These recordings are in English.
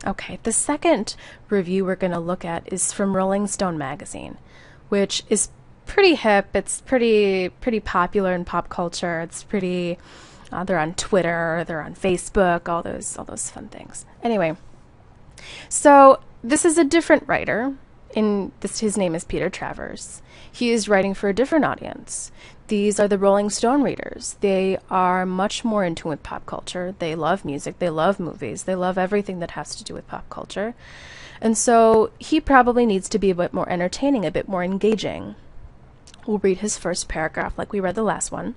Okay, the second review we're going to look at is from Rolling Stone magazine, which is pretty hip. It's pretty popular in pop culture. It's pretty they're on Twitter, they're on Facebook, all those fun things. Anyway, so this is a different writer. His name is Peter Travers. He is writing for a different audience. These are the Rolling Stone readers. They are much more in tune with pop culture. They love music. They love movies. They love everything that has to do with pop culture. And so he probably needs to be a bit more entertaining, a bit more engaging. We'll read his first paragraph like we read the last one.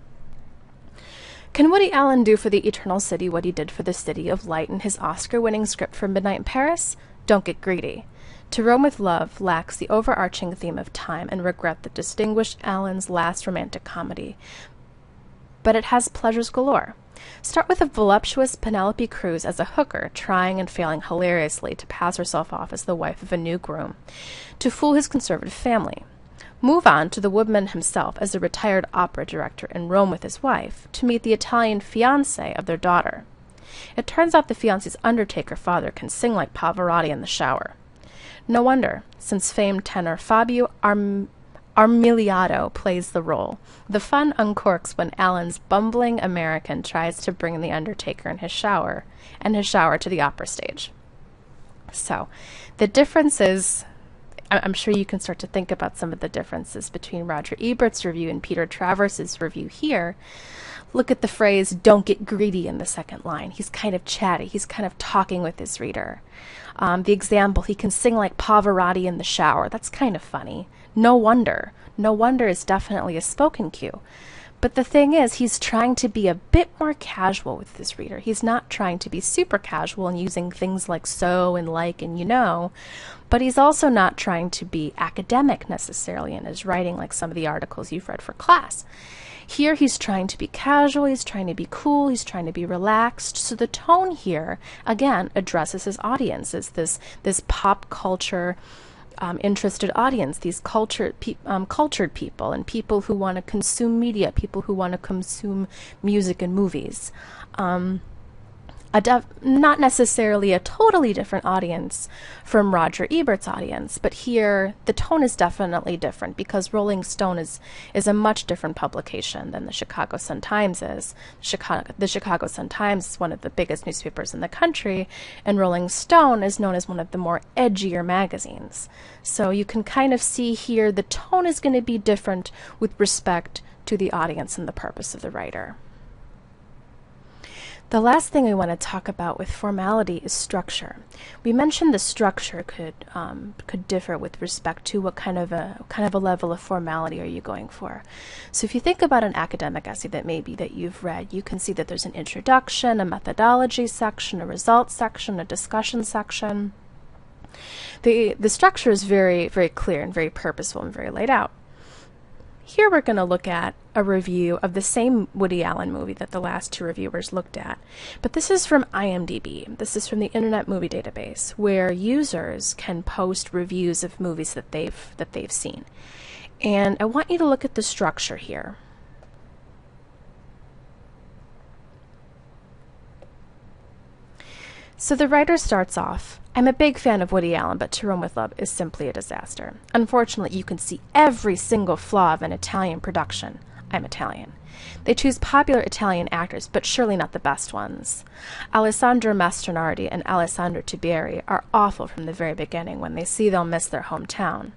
Can Woody Allen do for the Eternal City what he did for the City of Light in his Oscar-winning script for Midnight in Paris? Don't get greedy. To Roam with Love lacks the overarching theme of time and regret that distinguished Allen's last romantic comedy, but it has pleasures galore. Start with a voluptuous Penelope Cruz as a hooker, trying and failing hilariously to pass herself off as the wife of a new groom, to fool his conservative family. Move on to the woodman himself as a retired opera director in Rome with his wife, to meet the Italian fiancé of their daughter. It turns out the fiancé's undertaker father can sing like Pavarotti in the shower. No wonder, since famed tenor Fabio Armiliato plays the role. The fun uncorks when Allen's bumbling American tries to bring the undertaker and his shower to the opera stage. So, the differences, I'm sure you can start to think about some of the differences between Roger Ebert's review and Peter Travers' review here. Look at the phrase, don't get greedy in the second line. He's kind of chatty. He's kind of talking with his reader. The example, he can sing like Pavarotti in the shower. That's kind of funny. No wonder. No wonder is definitely a spoken cue. But the thing is, he's trying to be a bit more casual with his reader. He's not trying to be super casual and using things like so and like and you know, but he's also not trying to be academic necessarily in his writing like some of the articles you've read for class. Here he's trying to be casual, he's trying to be cool, he's trying to be relaxed. So the tone here, again, addresses his audience as this pop culture interested audience, these cultured people and people who want to consume media, people who want to consume music and movies. Not necessarily a totally different audience from Roger Ebert's audience, but here the tone is definitely different because Rolling Stone is a much different publication than the Chicago Sun-Times is. The Chicago Sun-Times is one of the biggest newspapers in the country, and Rolling Stone is known as one of the more edgier magazines. So you can kind of see here the tone is going to be different with respect to the audience and the purpose of the writer. The last thing we want to talk about with formality is structure. We mentioned the structure could differ with respect to what kind of a level of formality are you going for. So if you think about an academic essay that you've read, you can see that there's an introduction, a methodology section, a results section, a discussion section. The structure is very, very clear and very purposeful and very laid out. Here we're going to look at a review of the same Woody Allen movie that the last two reviewers looked at. But this is from IMDb. This is from the Internet Movie Database, where users can post reviews of movies that they've seen. And I want you to look at the structure here. So the writer starts off, I'm a big fan of Woody Allen, but To Roam with Love is simply a disaster. Unfortunately, you can see every single flaw of an Italian production. I'm Italian. They choose popular Italian actors, but surely not the best ones. Alessandro Mastronardi and Alessandro Tiberi are awful from the very beginning when they see they'll miss their hometown,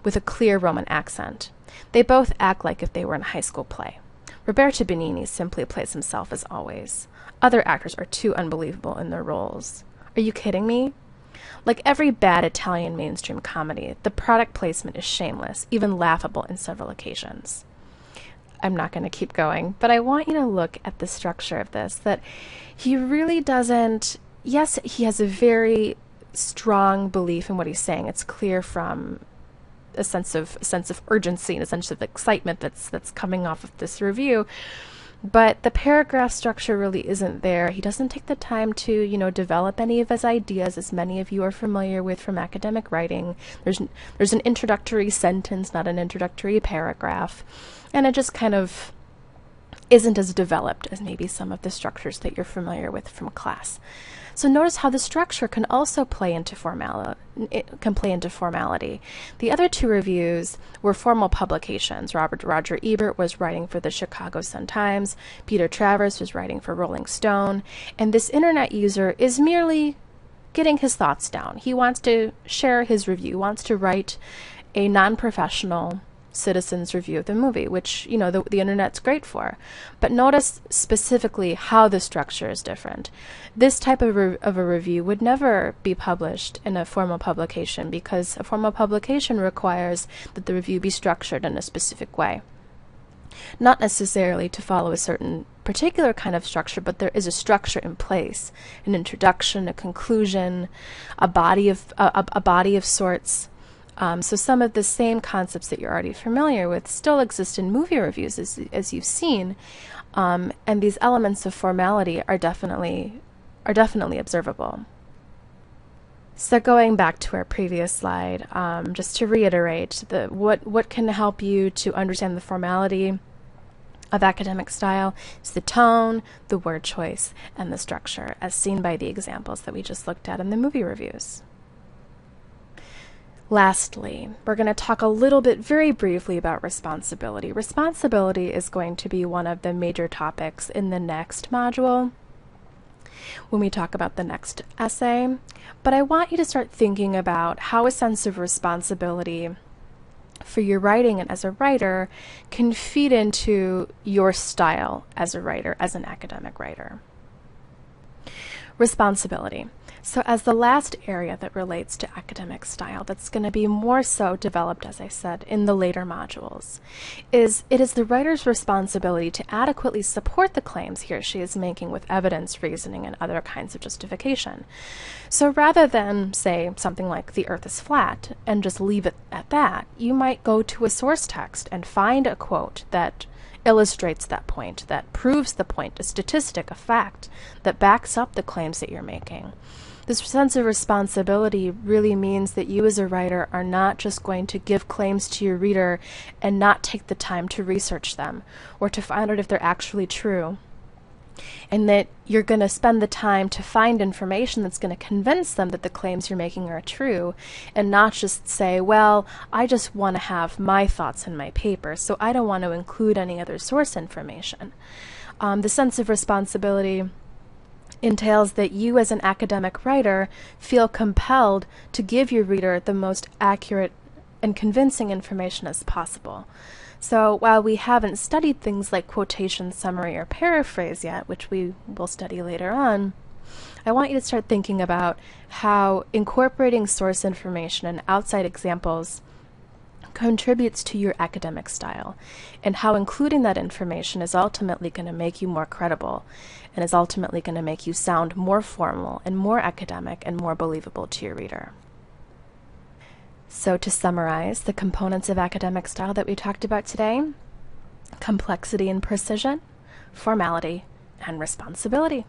with a clear Roman accent. They both act like if they were in a high school play. Roberto Benigni simply plays himself as always. Other actors are too unbelievable in their roles. Are you kidding me? Like every bad Italian mainstream comedy, the product placement is shameless, even laughable in several occasions. I'm not going to keep going, but I want you to look at the structure of this, that he really doesn't, yes, he has a very strong belief in what he's saying. It's clear from a sense of urgency and a sense of excitement that's coming off of this review. But the paragraph structure really isn't there. He doesn't take the time to, develop any of his ideas, as many of you are familiar with from academic writing. There's an introductory sentence, not an introductory paragraph. And it just kind of isn't as developed as maybe some of the structures that you're familiar with from class. So notice how the structure can also play into formality. The other two reviews were formal publications. Roger Ebert was writing for the Chicago Sun-Times, Peter Travers was writing for Rolling Stone, and this internet user is merely getting his thoughts down. He wants to share his review, wants to write a non-professional citizen's review of the movie, which, you know, the internet's great for. But notice specifically how the structure is different. This type of a review would never be published in a formal publication, because a formal publication requires that the review be structured in a specific way. Not necessarily to follow a certain particular kind of structure, but there is a structure in place, an introduction, a conclusion, a body of sorts. So some of the same concepts that you're already familiar with still exist in movie reviews, as you've seen, and these elements of formality are definitely observable. So going back to our previous slide, just to reiterate, what can help you to understand the formality of academic style is the tone, the word choice, and the structure, as seen by the examples that we just looked at in the movie reviews. Lastly, we're going to talk a little bit very briefly about responsibility. Responsibility is going to be one of the major topics in the next module when we talk about the next essay. But I want you to start thinking about how a sense of responsibility for your writing and as a writer can feed into your style as a writer, as an academic writer. Responsibility. So as the last area that relates to academic style, that's going to be more so developed, as I said, in the later modules, it is the writer's responsibility to adequately support the claims he or she is making with evidence, reasoning, and other kinds of justification. So rather than say something like the earth is flat and just leave it at that, you might go to a source text and find a quote that illustrates that point, that proves the point, a statistic, a fact that backs up the claims that you're making. This sense of responsibility really means that you as a writer are not just going to give claims to your reader and not take the time to research them or to find out if they're actually true, and that you're going to spend the time to find information that's going to convince them that the claims you're making are true, and not just say, well, I just want to have my thoughts in my paper, so I don't want to include any other source information. The sense of responsibility entails that you as an academic writer feel compelled to give your reader the most accurate and convincing information as possible. So while we haven't studied things like quotation, summary, or paraphrase yet, which we will study later on, I want you to start thinking about how incorporating source information and outside examples contributes to your academic style, and how including that information is ultimately going to make you more credible, and is ultimately going to make you sound more formal and more academic and more believable to your reader. So to summarize the components of academic style that we talked about today: complexity and precision, formality, and responsibility.